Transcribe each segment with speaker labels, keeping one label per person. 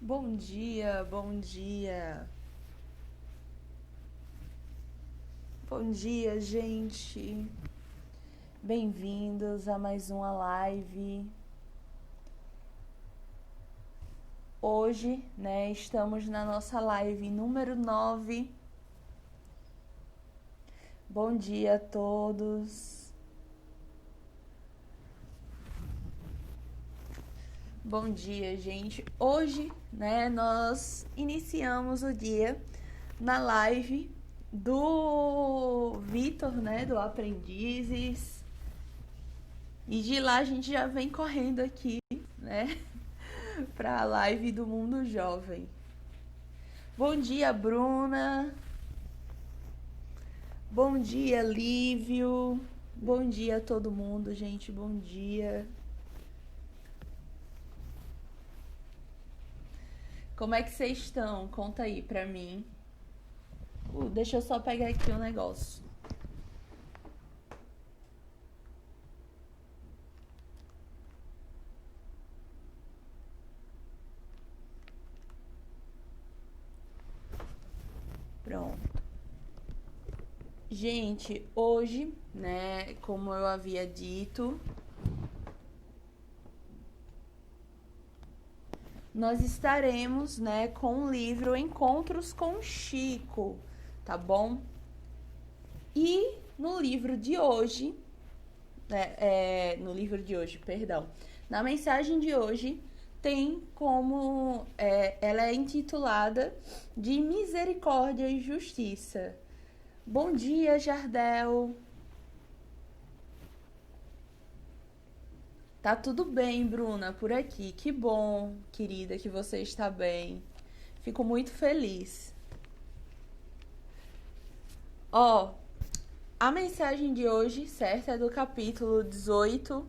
Speaker 1: Bom dia, bom dia. Bom dia, gente. Bem-vindos a mais uma live. Hoje, estamos na nossa live número 9. Bom dia a todos. Bom dia, gente. Hoje, nós iniciamos o dia na live do Vitor, do Aprendizes. E de lá a gente já vem correndo aqui, para a live do Mundo Jovem. Bom dia, Bruna. Bom dia, Lívio. Bom dia a todo mundo, gente. Bom dia. Como é que vocês estão? Conta aí pra mim. Deixa eu só pegar aqui um negócio. Pronto. Gente, hoje, como eu havia dito, nós estaremos, com o livro Encontros com Chico, tá bom? E no livro de hoje, na mensagem de hoje, tem como, ela é intitulada de Misericórdia e Justiça. Bom dia, Jardel. Tá tudo bem, Bruna, por aqui. Que bom, querida, que você está bem. Fico muito feliz. A mensagem de hoje, certo, é do capítulo 18,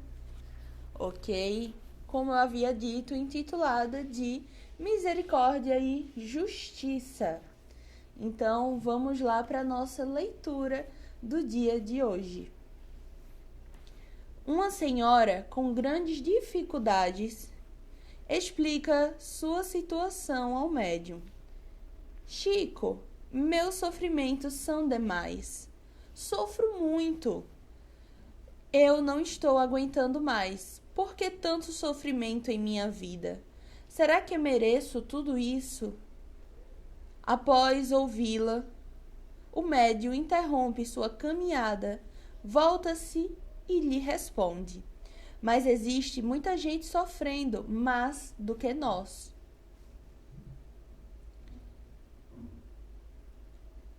Speaker 1: ok? Como eu havia dito, intitulada de Misericórdia e Justiça. Então, vamos lá para a nossa leitura do dia de hoje. Uma senhora com grandes dificuldades explica sua situação ao médium. Chico, meus sofrimentos são demais. Sofro muito. Eu não estou aguentando mais. Por que tanto sofrimento em minha vida? Será que mereço tudo isso? Após ouvi-la, o médium interrompe sua caminhada, volta-se e lhe responde: mas existe muita gente sofrendo mais do que nós.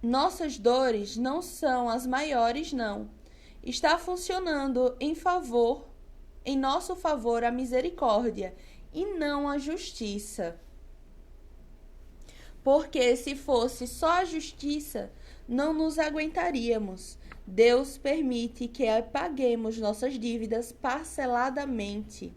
Speaker 1: Nossas dores não são as maiores, não. Está funcionando em nosso favor a misericórdia e não a justiça. Porque se fosse só a justiça, não nos aguentaríamos. Deus permite que paguemos nossas dívidas parceladamente.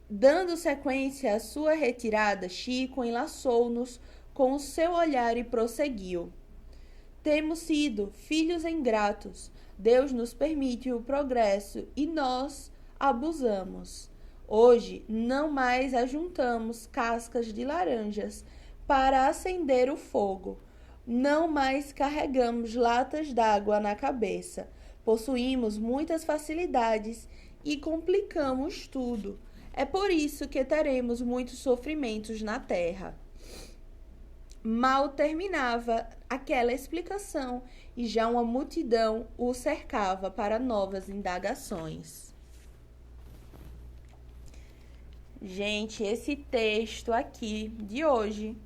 Speaker 1: Dando sequência à sua retirada, Chico enlaçou-nos com o seu olhar e prosseguiu. Temos sido filhos ingratos. Deus nos permite o progresso e nós abusamos. Hoje, não mais ajuntamos cascas de laranjas para acender o fogo. Não mais carregamos latas d'água na cabeça. Possuímos muitas facilidades e complicamos tudo. É por isso que teremos muitos sofrimentos na terra. Mal terminava aquela explicação e já uma multidão o cercava para novas indagações. Gente, esse texto aqui de hoje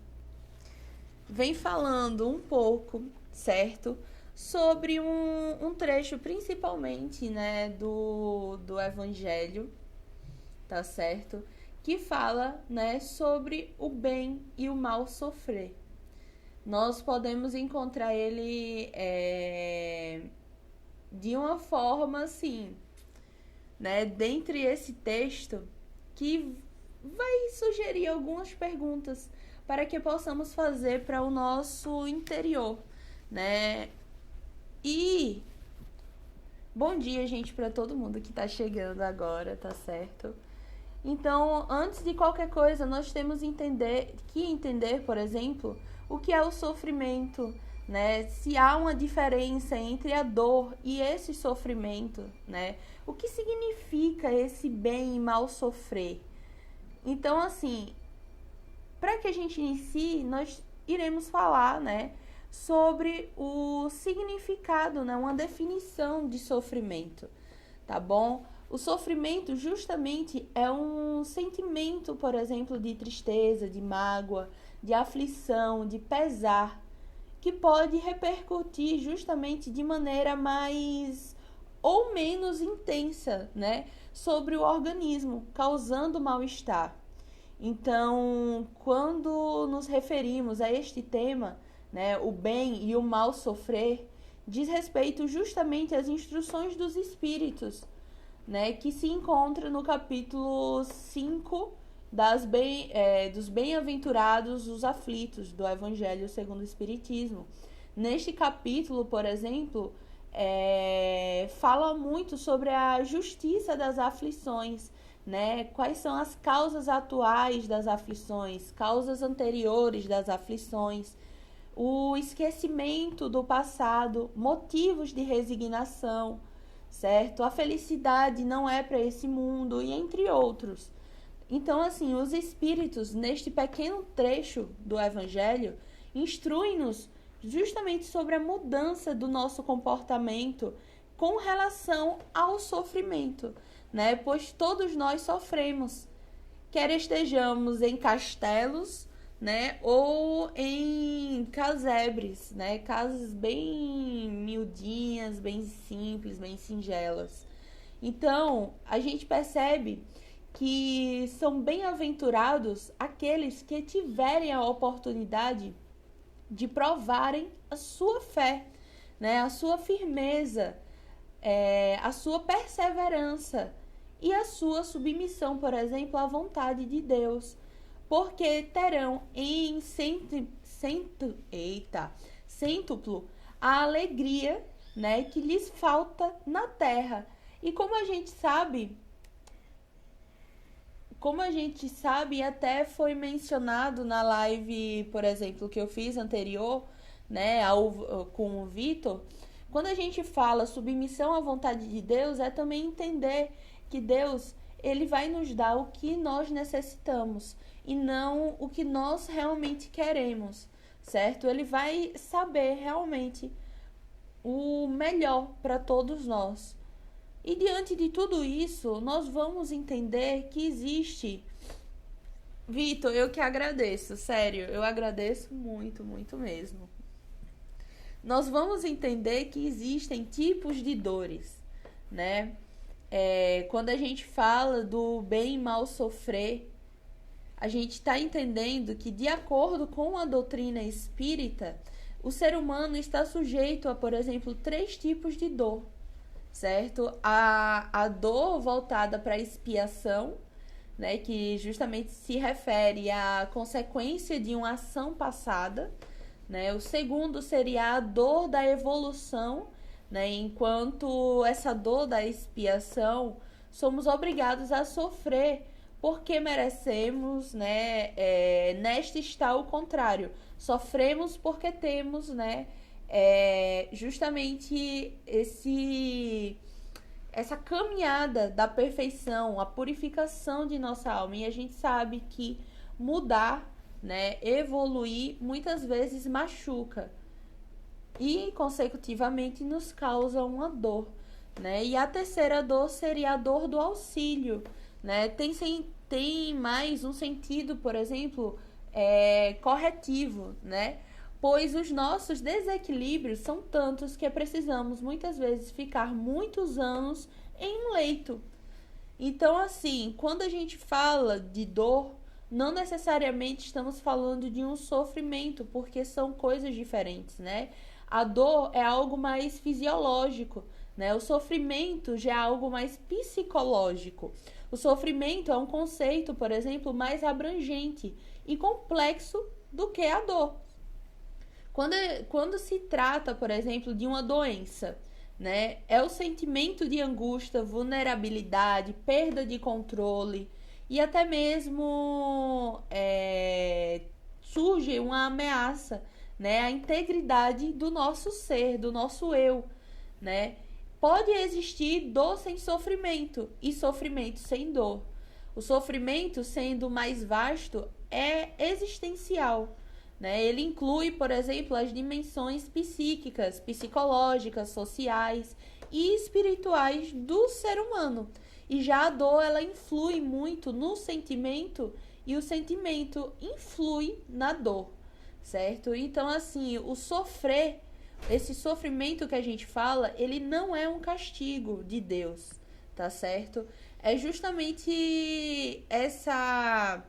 Speaker 1: vem falando um pouco, certo? Sobre um trecho principalmente, do Evangelho, tá certo? Que fala, sobre o bem e o mal sofrer. Nós podemos encontrar ele de uma forma assim, dentre esse texto, que vai sugerir algumas perguntas para que possamos fazer para o nosso interior, E bom dia, gente, para todo mundo que tá chegando agora, tá certo? Então, antes de qualquer coisa, nós temos que entender, por exemplo, o que é o sofrimento, né? Se há uma diferença entre a dor e esse sofrimento, né? O que significa esse bem e mal sofrer? Então, assim, para que a gente inicie, nós iremos falar, né, sobre o significado, né, uma definição de sofrimento, tá bom? O sofrimento justamente é um sentimento, por exemplo, de tristeza, de mágoa, de aflição, de pesar, que pode repercutir justamente de maneira mais ou menos intensa, né, sobre o organismo, causando mal-estar. Então, quando nos referimos a este tema, né, o bem e o mal sofrer, diz respeito justamente às instruções dos espíritos, né, que se encontra no capítulo 5 dos bem-aventurados os aflitos, do Evangelho segundo o Espiritismo. Neste capítulo, por exemplo, fala muito sobre a justiça das aflições, né? Quais são as causas atuais das aflições, causas anteriores das aflições, o esquecimento do passado, motivos de resignação, certo? A felicidade não é para esse mundo, e entre outros. Então, assim, os espíritos, neste pequeno trecho do Evangelho, instruem-nos justamente sobre a mudança do nosso comportamento com relação ao sofrimento, né? Pois todos nós sofremos, quer estejamos em castelos, né, ou em casebres, né, casas bem miudinhas, bem simples, bem singelas. Então, a gente percebe que são bem-aventurados aqueles que tiverem a oportunidade de provarem a sua fé, né, a sua firmeza, a sua perseverança e a sua submissão, por exemplo, à vontade de Deus, porque terão em cêntuplo a alegria, né, que lhes falta na terra. E como a gente sabe, até foi mencionado na live, por exemplo, que eu fiz anterior, né, com o Vitor, quando a gente fala submissão à vontade de Deus, é também entender que Deus, ele vai nos dar o que nós necessitamos e não o que nós realmente queremos, certo? Ele vai saber realmente o melhor para todos nós. E diante de tudo isso, nós vamos entender que existe... Vitor, eu que agradeço, sério, eu agradeço muito, muito mesmo. Nós vamos entender que existem tipos de dores, né? Quando a gente fala do bem e mal sofrer, a gente está entendendo que, de acordo com a doutrina espírita, o ser humano está sujeito a, por exemplo, 3 tipos de dor, certo? A dor voltada para a expiação, né, que justamente se refere à consequência de uma ação passada, né? O segundo seria a dor da evolução, né? Enquanto essa dor da expiação somos obrigados a sofrer porque merecemos, né? Neste está o contrário, sofremos porque temos, né? Justamente essa caminhada da perfeição, a purificação de nossa alma, e a gente sabe que mudar, né, evoluir, muitas vezes machuca e consecutivamente nos causa uma dor, né? E a terceira dor seria a dor do auxílio, né? Tem mais um sentido, por exemplo, corretivo, né? Pois os nossos desequilíbrios são tantos que precisamos muitas vezes ficar muitos anos em um leito. Então, assim, quando a gente fala de dor, não necessariamente estamos falando de um sofrimento, porque são coisas diferentes, né? A dor é algo mais fisiológico, né? O sofrimento já é algo mais psicológico. O sofrimento é um conceito, por exemplo, mais abrangente e complexo do que a dor. Quando se trata, por exemplo, de uma doença, né? É o sentimento de angústia, vulnerabilidade, perda de controle e até mesmo surge uma ameaça, né, à integridade do nosso ser, do nosso eu, né? Pode existir dor sem sofrimento e sofrimento sem dor. O sofrimento, sendo mais vasto, é existencial, né? Ele inclui, por exemplo, as dimensões psíquicas, psicológicas, sociais e espirituais do ser humano. E já a dor, ela influi muito no sentimento e o sentimento influi na dor, certo? Então, assim, o sofrer, esse sofrimento que a gente fala, ele não é um castigo de Deus, tá certo? É justamente essa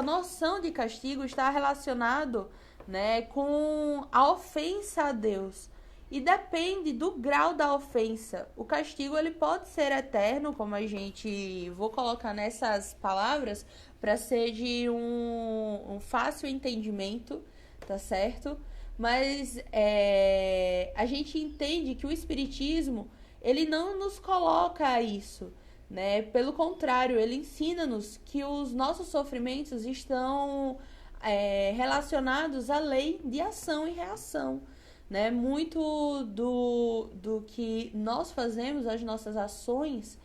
Speaker 1: noção de castigo está relacionado, né, com a ofensa a Deus. E depende do grau da ofensa. O castigo, ele pode ser eterno, como a gente... Vou colocar nessas palavras para ser de um fácil entendimento, tá certo? Mas a gente entende que o Espiritismo, ele não nos coloca isso, né? Pelo contrário, ele ensina-nos que os nossos sofrimentos estão relacionados à lei de ação e reação, né? Muito do que nós fazemos, as nossas ações,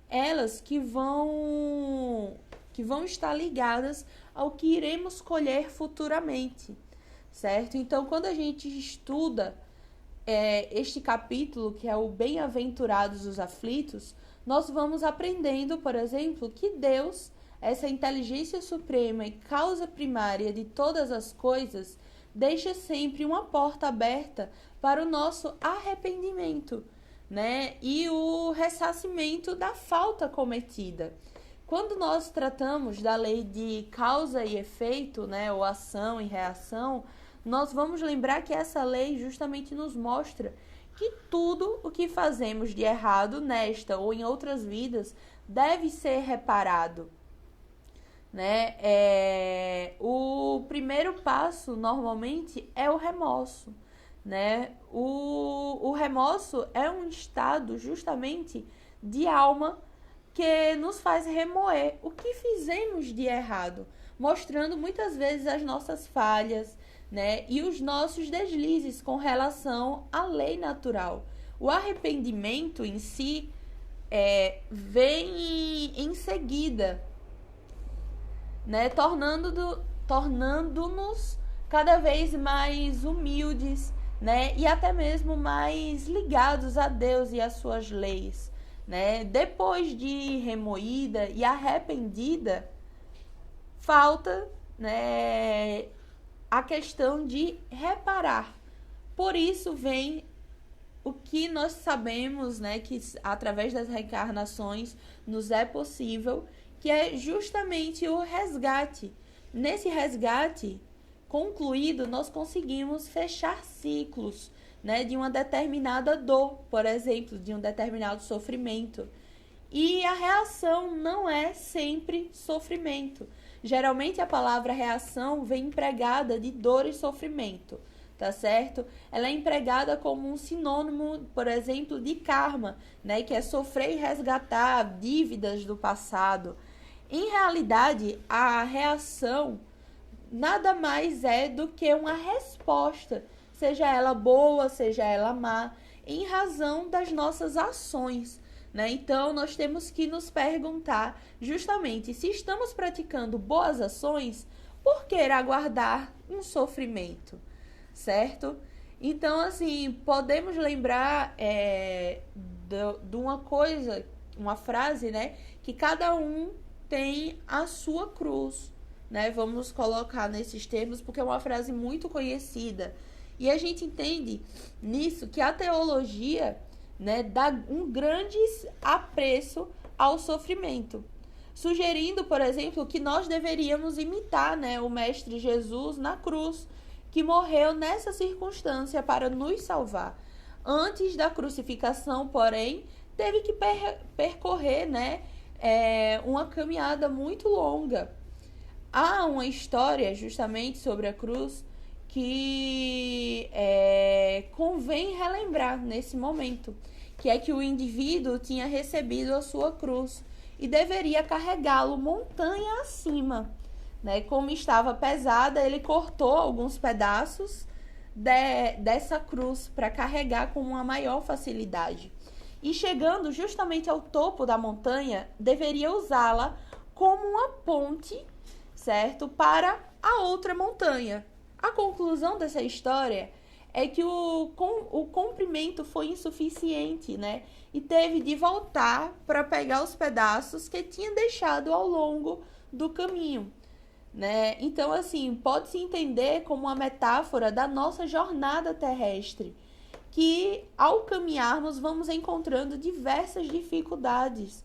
Speaker 1: elas que vão estar ligadas ao que iremos colher futuramente, certo? Então, quando a gente estuda este capítulo, que é o Bem-aventurados os aflitos, nós vamos aprendendo, por exemplo, que Deus, essa inteligência suprema e causa primária de todas as coisas, deixa sempre uma porta aberta para o nosso arrependimento, né? E o ressarcimento da falta cometida. Quando nós tratamos da lei de causa e efeito, né, ou ação e reação, nós vamos lembrar que essa lei justamente nos mostra que tudo o que fazemos de errado nesta ou em outras vidas deve ser reparado, né? O primeiro passo, normalmente, é o remorso, né? O remorso é um estado, justamente, de alma que nos faz remoer o que fizemos de errado, mostrando muitas vezes as nossas falhas, né? E os nossos deslizes com relação à lei natural. O arrependimento em si vem em seguida, né? Tornando-nos cada vez mais humildes, né? E até mesmo mais ligados a Deus e às suas leis, né? Depois de remoída e arrependida, falta, né, a questão de reparar. Por isso vem o que nós sabemos, né, que através das reencarnações nos é possível, que é justamente o resgate. Nesse resgate concluído, nós conseguimos fechar ciclos, né, de uma determinada dor, por exemplo, de um determinado sofrimento. E a reação não é sempre sofrimento. Geralmente a palavra reação vem empregada de dor e sofrimento, tá certo? Ela é empregada como um sinônimo, por exemplo, de karma, né, que é sofrer e resgatar dívidas do passado. Em realidade, a reação nada mais é do que uma resposta, seja ela boa, seja ela má, em razão das nossas ações, né? Então, nós temos que nos perguntar justamente se estamos praticando boas ações, por que aguardar um sofrimento, certo? Então, assim, podemos lembrar de uma coisa, uma frase, né? Que cada um tem a sua cruz, né? Vamos colocar nesses termos porque é uma frase muito conhecida. E a gente entende nisso que a teologia, né, dá um grande apreço ao sofrimento, sugerindo, por exemplo, que nós deveríamos imitar, né, o Mestre Jesus na cruz, que morreu nessa circunstância para nos salvar. Antes da crucificação, porém, teve que percorrer, né, uma caminhada muito longa. Há uma história justamente sobre a cruz que convém relembrar nesse momento, que é que o indivíduo tinha recebido a sua cruz e deveria carregá-lo montanha acima, né? Como estava pesada, ele cortou alguns pedaços dessa cruz para carregar com uma maior facilidade. E chegando justamente ao topo da montanha, deveria usá-la como uma ponte, certo? Para a outra montanha. A conclusão dessa história é que o comprimento foi insuficiente, né? E teve de voltar para pegar os pedaços que tinha deixado ao longo do caminho, né? Então, assim, pode-se entender como uma metáfora da nossa jornada terrestre, que ao caminharmos vamos encontrando diversas dificuldades,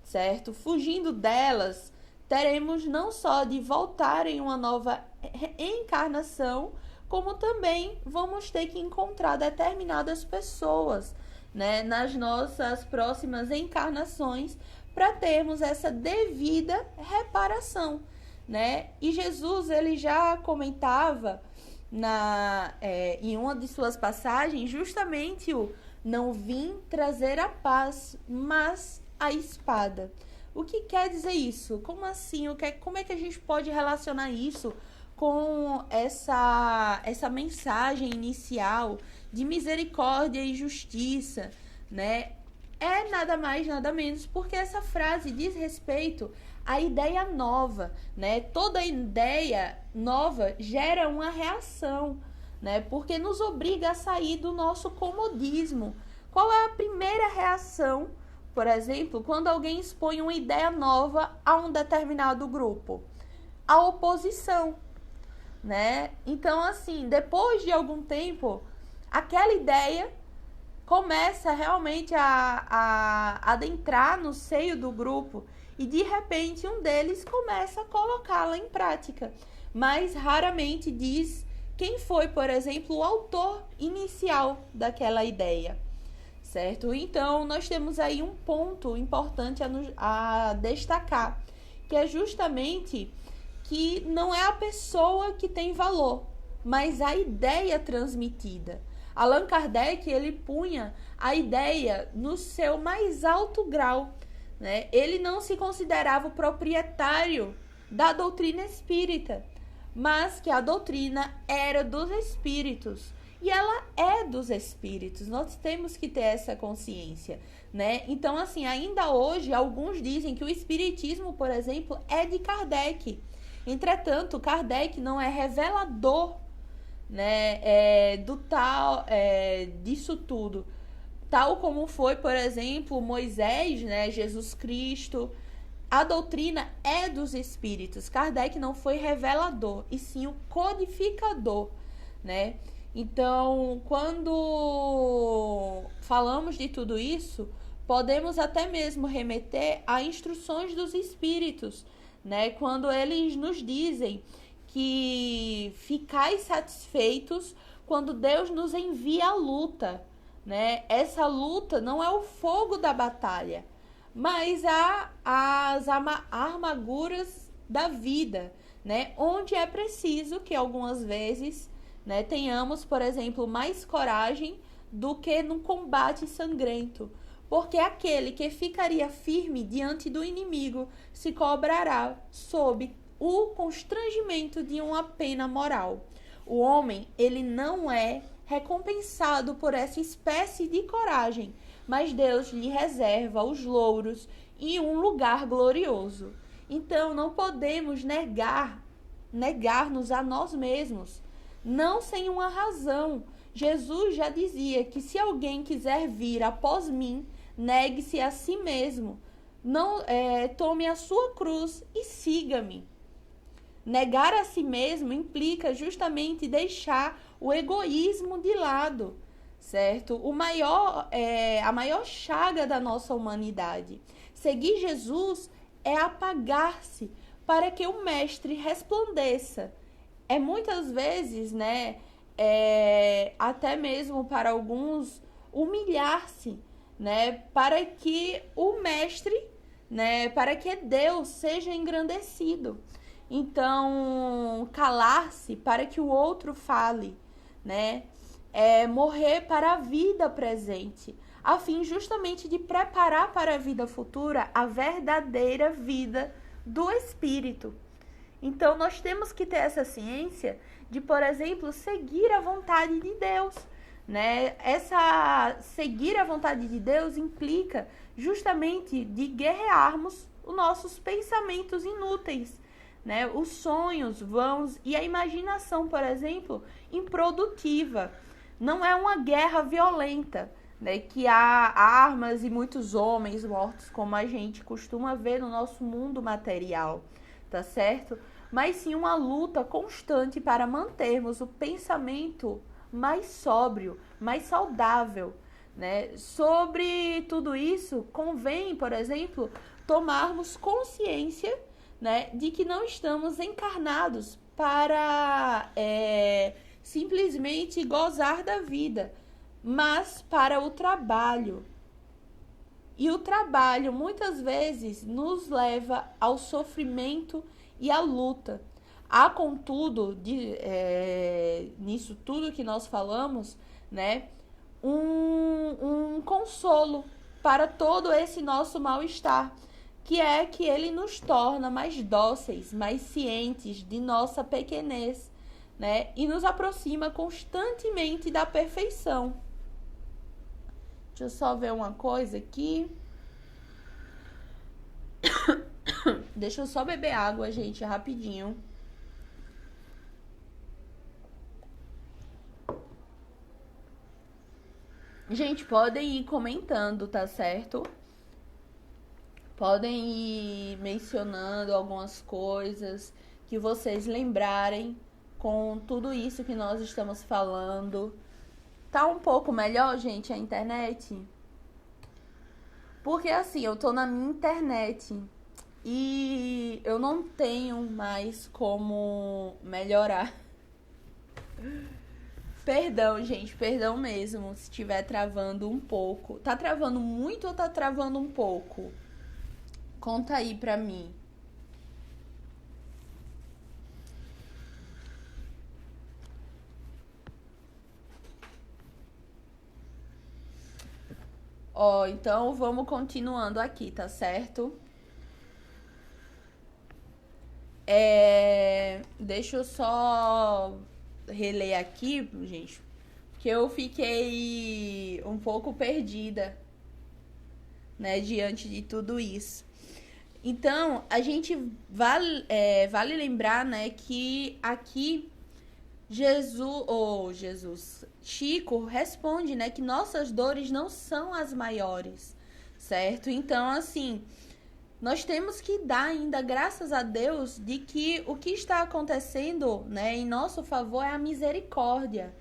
Speaker 1: certo? Fugindo delas, teremos não só de voltar em uma nova encarnação, como também vamos ter que encontrar determinadas pessoas, né, nas nossas próximas encarnações para termos essa devida reparação, né? E Jesus, ele já comentava em uma de suas passagens justamente o não vim trazer a paz, mas a espada. O que quer dizer isso? Como assim? Como é que a gente pode relacionar isso com essa mensagem inicial de misericórdia e justiça, né? É nada mais, nada menos, porque essa frase diz respeito à ideia nova, né? Toda ideia nova gera uma reação, né? Porque nos obriga a sair do nosso comodismo. Qual é a primeira reação, por exemplo, quando alguém expõe uma ideia nova a um determinado grupo? A oposição, né? Então, assim, depois de algum tempo, aquela ideia começa realmente a adentrar no seio do grupo e, de repente, um deles começa a colocá-la em prática. Mas raramente diz quem foi, por exemplo, o autor inicial daquela ideia, certo? Então, nós temos aí um ponto importante a destacar, que é justamente que não é a pessoa que tem valor, mas a ideia transmitida. Allan Kardec, ele punha a ideia no seu mais alto grau, né? Ele não se considerava o proprietário da doutrina espírita, mas que a doutrina era dos espíritos. E ela é dos espíritos. Nós temos que ter essa consciência, né? Então, assim, ainda hoje, alguns dizem que o espiritismo, por exemplo, é de Kardec. Entretanto, Kardec não é revelador, né, disso tudo, tal como foi, por exemplo, Moisés, né, Jesus Cristo. A doutrina é dos espíritos. Kardec não foi revelador, e sim o codificador, né? Então, quando falamos de tudo isso, podemos até mesmo remeter a instruções dos espíritos, né? Quando eles nos dizem que ficais satisfeitos quando Deus nos envia a luta, né? Essa luta não é o fogo da batalha, mas as armaduras da vida, né? Onde é preciso que algumas vezes, né, tenhamos, por exemplo, mais coragem do que no combate sangrento. Porque aquele que ficaria firme diante do inimigo se cobrará sob o constrangimento de uma pena moral. O homem, ele não é recompensado por essa espécie de coragem, mas Deus lhe reserva os louros e um lugar glorioso. Então, não podemos negar-nos a nós mesmos, não sem uma razão. Jesus já dizia que se alguém quiser vir após mim, negue-se a si mesmo, não tome a sua cruz e siga-me. Negar a si mesmo implica justamente deixar o egoísmo de lado, certo? A maior chaga da nossa humanidade. Seguir Jesus é apagar-se para que o Mestre resplandeça. É muitas vezes, né, até mesmo para alguns, humilhar-se, né, para que o Mestre, né, para que Deus seja engrandecido. Então, calar-se para que o outro fale, né, morrer para a vida presente. a fim justamente de preparar para a vida futura a verdadeira vida do Espírito. Então, nós temos que ter essa ciência de, por exemplo, seguir a vontade de Deus, né? Seguir a vontade de Deus implica justamente de guerrearmos os nossos pensamentos inúteis, né? Os sonhos vãos e a imaginação, por exemplo, improdutiva. Não é uma guerra violenta, né? Que há armas e muitos homens mortos, como a gente costuma ver no nosso mundo material, tá certo? Mas sim uma luta constante para mantermos o pensamento mais sóbrio, mais saudável, né? Sobre tudo isso, convém, por exemplo, tomarmos consciência, né, de que não estamos encarnados para simplesmente gozar da vida, mas para o trabalho. E o trabalho muitas vezes nos leva ao sofrimento e à luta. Há, contudo, nisso tudo que nós falamos, né, um consolo para todo esse nosso mal-estar, que é que ele nos torna mais dóceis, mais cientes de nossa pequenez, né, e nos aproxima constantemente da perfeição. Deixa eu só ver uma coisa aqui. Deixa eu só beber água, gente, rapidinho. Gente, podem ir comentando, tá certo? Podem ir mencionando algumas coisas que vocês lembrarem com tudo isso que nós estamos falando. Tá um pouco melhor, gente, a internet? Porque assim, eu tô na minha internet e eu não tenho mais como melhorar. Perdão, gente, perdão mesmo se estiver travando um pouco. Tá travando muito ou tá travando um pouco? Conta aí pra mim. Ó, então vamos continuando aqui, tá certo? Deixa eu só reler aqui, gente, que eu fiquei um pouco perdida, né, diante de tudo isso. Então, a gente vale lembrar, né, que aqui Chico responde, né, que nossas dores não são as maiores, certo? Então, assim, nós temos que dar ainda graças a Deus de que o que está acontecendo, né, em nosso favor é a misericórdia,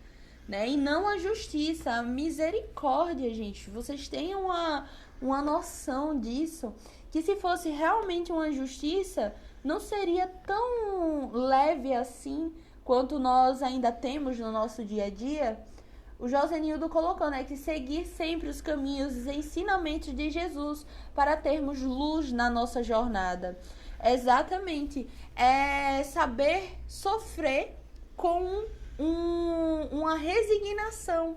Speaker 1: né, e não a justiça. A misericórdia, gente, vocês têm uma noção disso, que se fosse realmente uma justiça, não seria tão leve assim quanto nós ainda temos no nosso dia a dia. O Josenildo colocou, né, que seguir sempre os caminhos e ensinamentos de Jesus para termos luz na nossa jornada. Exatamente. É saber sofrer com uma resignação,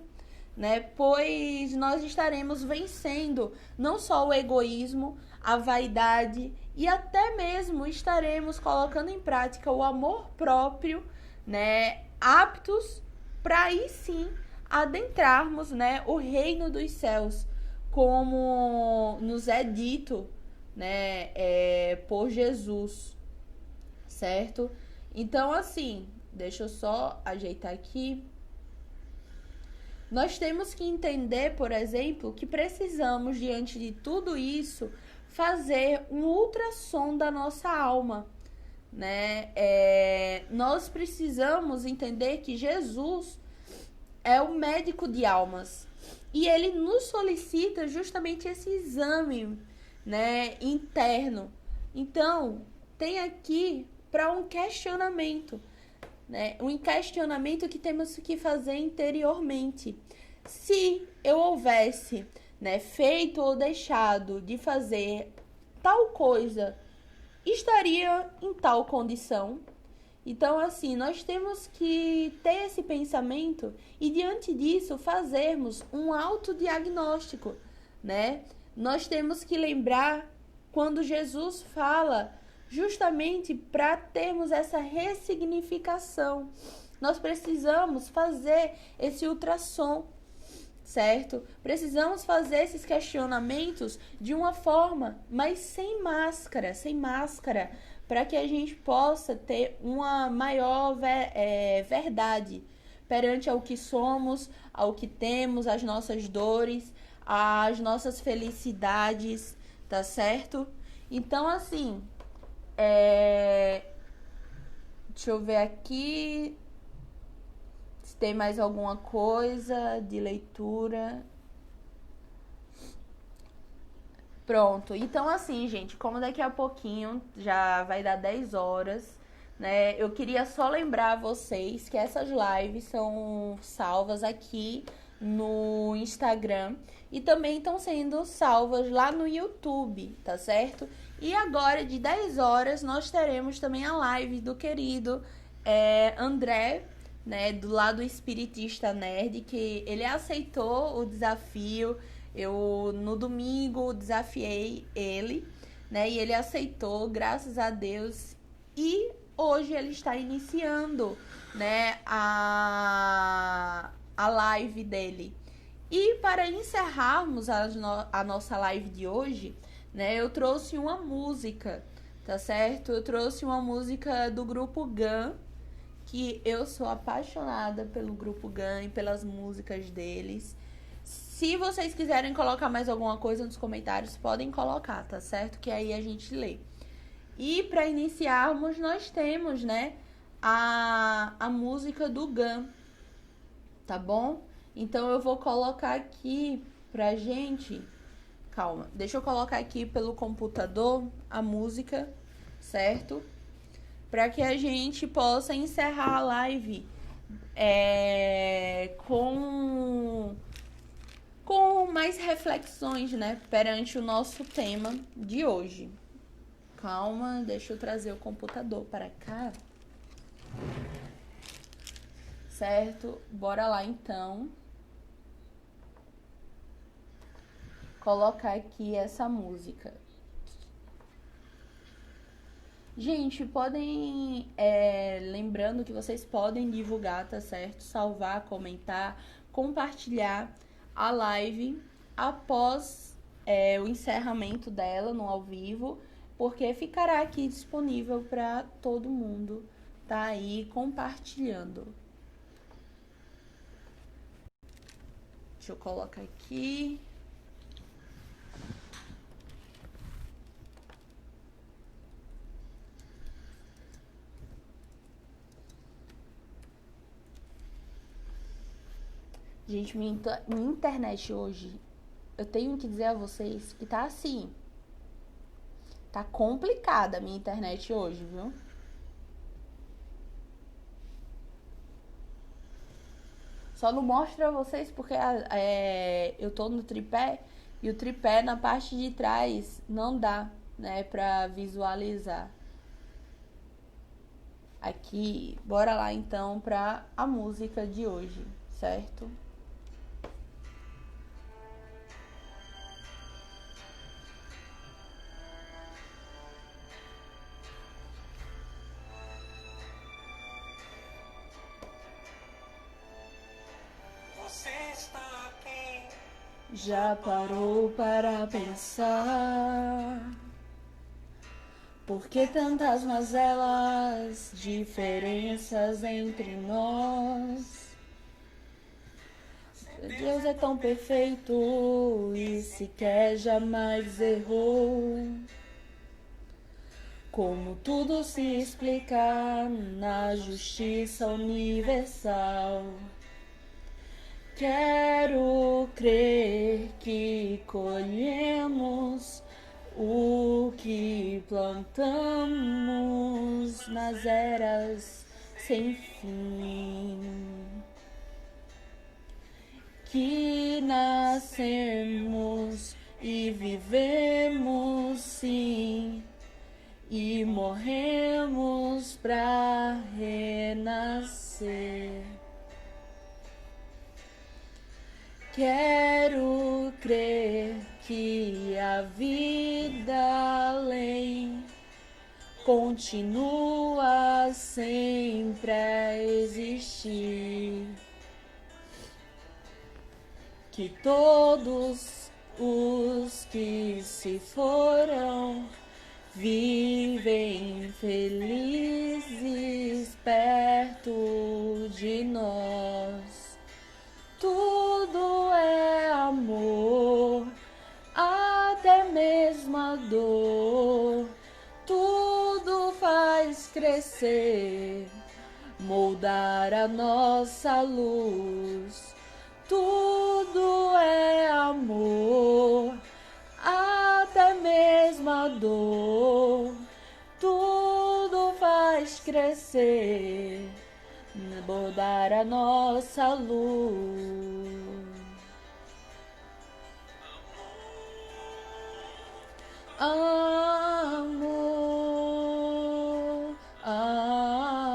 Speaker 1: né? Pois nós estaremos vencendo não só o egoísmo, a vaidade e até mesmo estaremos colocando em prática o amor próprio, né? Aptos para aí sim adentrarmos, né, o reino dos céus, como nos é dito, né, por Jesus, certo? Então, assim, deixa eu só ajeitar aqui. Nós temos que entender, por exemplo, que precisamos, diante de tudo isso, fazer um ultrassom da nossa alma, né? Nós precisamos entender que Jesus é o médico de almas e ele nos solicita justamente esse exame, né, interno. Então, tem aqui para um questionamento, né? Um questionamento que temos que fazer interiormente. Se eu houvesse, né, feito ou deixado de fazer tal coisa, estaria em tal condição? Então, assim, nós temos que ter esse pensamento e, diante disso, fazermos um autodiagnóstico, né? Nós temos que lembrar quando Jesus fala justamente para termos essa ressignificação. Nós precisamos fazer esse ultrassom, certo? Precisamos fazer esses questionamentos de uma forma, mas sem máscara, para que a gente possa ter uma maior verdade perante ao que somos, ao que temos, as nossas dores, as nossas felicidades, tá certo? Então, assim, deixa eu ver aqui se tem mais alguma coisa de leitura. Pronto. Então, assim, gente, como daqui a pouquinho já vai dar 10 horas, né? Eu queria só lembrar a vocês que essas lives são salvas aqui no Instagram e também estão sendo salvas lá no YouTube, tá certo? E agora, de 10 horas, nós teremos também a live do querido André, né, do lado espiritista nerd, que ele aceitou o desafio. Eu, no domingo, desafiei ele, né, e ele aceitou, graças a Deus, e hoje ele está iniciando, né, a live dele. E para encerrarmos a nossa live de hoje, né, eu trouxe uma música, tá certo? Eu trouxe uma música do grupo GAN, que eu sou apaixonada pelo grupo GAN e pelas músicas deles. Se vocês quiserem colocar mais alguma coisa nos comentários, podem colocar, tá certo? Que aí a gente lê. E para iniciarmos, nós temos, né, a música do GAN, tá bom? Então eu vou colocar aqui pra gente. Calma, deixa eu colocar aqui pelo computador a música, certo? Para que a gente possa encerrar a live com mais reflexões, né, perante o nosso tema de hoje. Calma, deixa eu trazer o computador para cá. Certo? Bora lá, então. Colocar aqui essa música. Gente, podem... lembrando que vocês podem divulgar, tá certo? Salvar, comentar, compartilhar a live após o encerramento dela no ao vivo, porque ficará aqui disponível para todo mundo tá aí compartilhando. Deixa eu colocar aqui. Gente, minha internet hoje, eu tenho que dizer a vocês que tá assim. Tá complicada a minha internet hoje, viu? Só não mostro a vocês porque eu tô no tripé e o tripé na parte de trás não dá, né, pra visualizar. Aqui, bora lá então pra a música de hoje, certo? Já parou para pensar por que tantas mazelas, diferenças entre nós? Deus é tão perfeito e sequer jamais errou. Como tudo se explica na justiça universal. Quero crer que colhemos o que plantamos nas eras sem fim. Que nascemos e vivemos sim, e morremos Vivemos para renascer. Quero crer que a vida além continua sempre a existir. Que todos os que se foram vivem felizes perto de nós. Tudo é amor, até mesmo a dor. Tudo faz crescer, moldar a nossa luz. Tudo é amor, até mesmo a dor. Tudo faz crescer, moldar a nossa luz. Amor, amor,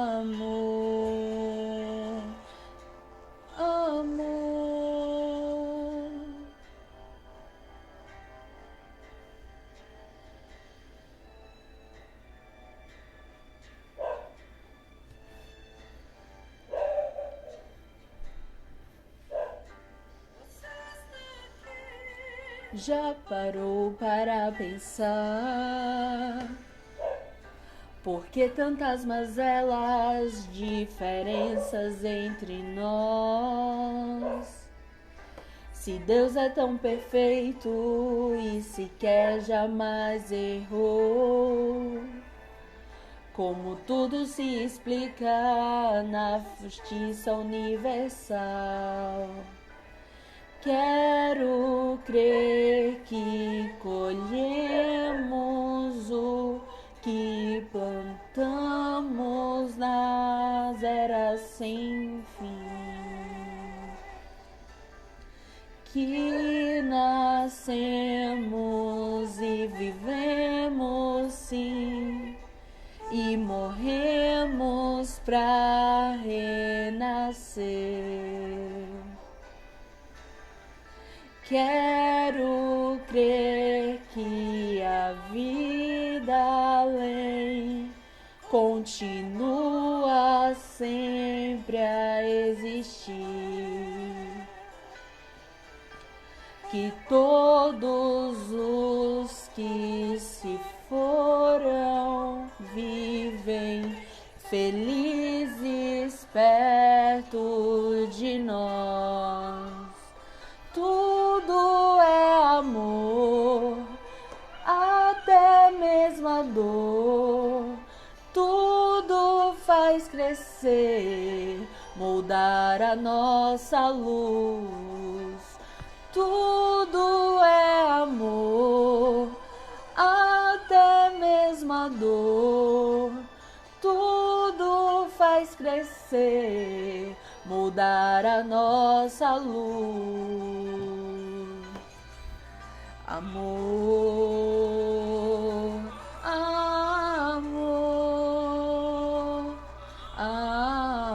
Speaker 1: amor. Já parou para pensar por que tantas mazelas, diferenças entre nós? Se Deus é tão perfeito e sequer jamais errou, como tudo se explica na justiça universal? Quero crer que colhemos o que plantamos nas eras sem fim. Que nascemos e vivemos sim, e morremos para renascer. Quero crer que a vida além continua sempre a existir. Que todos os que se foram vivem felizes perto de nós. Tudo é amor, até mesmo a dor. Tudo faz crescer, moldar a nossa luz. Tudo é amor, até mesmo a dor. Tudo faz crescer, moldar a nossa luz. Amor, amor, amor, amor,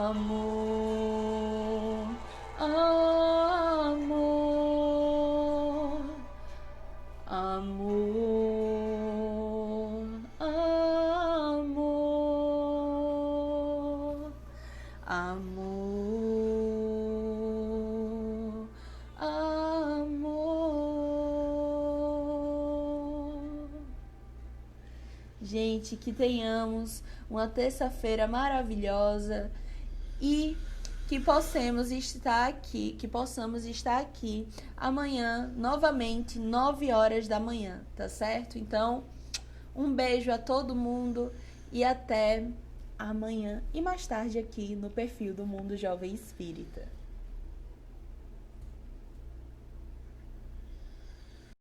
Speaker 1: amor, amor, amor, amor. Gente, que tenhamos uma terça-feira maravilhosa e que possamos estar aqui amanhã, novamente, 9 horas da manhã, tá certo? Então, um beijo a todo mundo e até amanhã e mais tarde aqui no perfil do Mundo Jovem Espírita.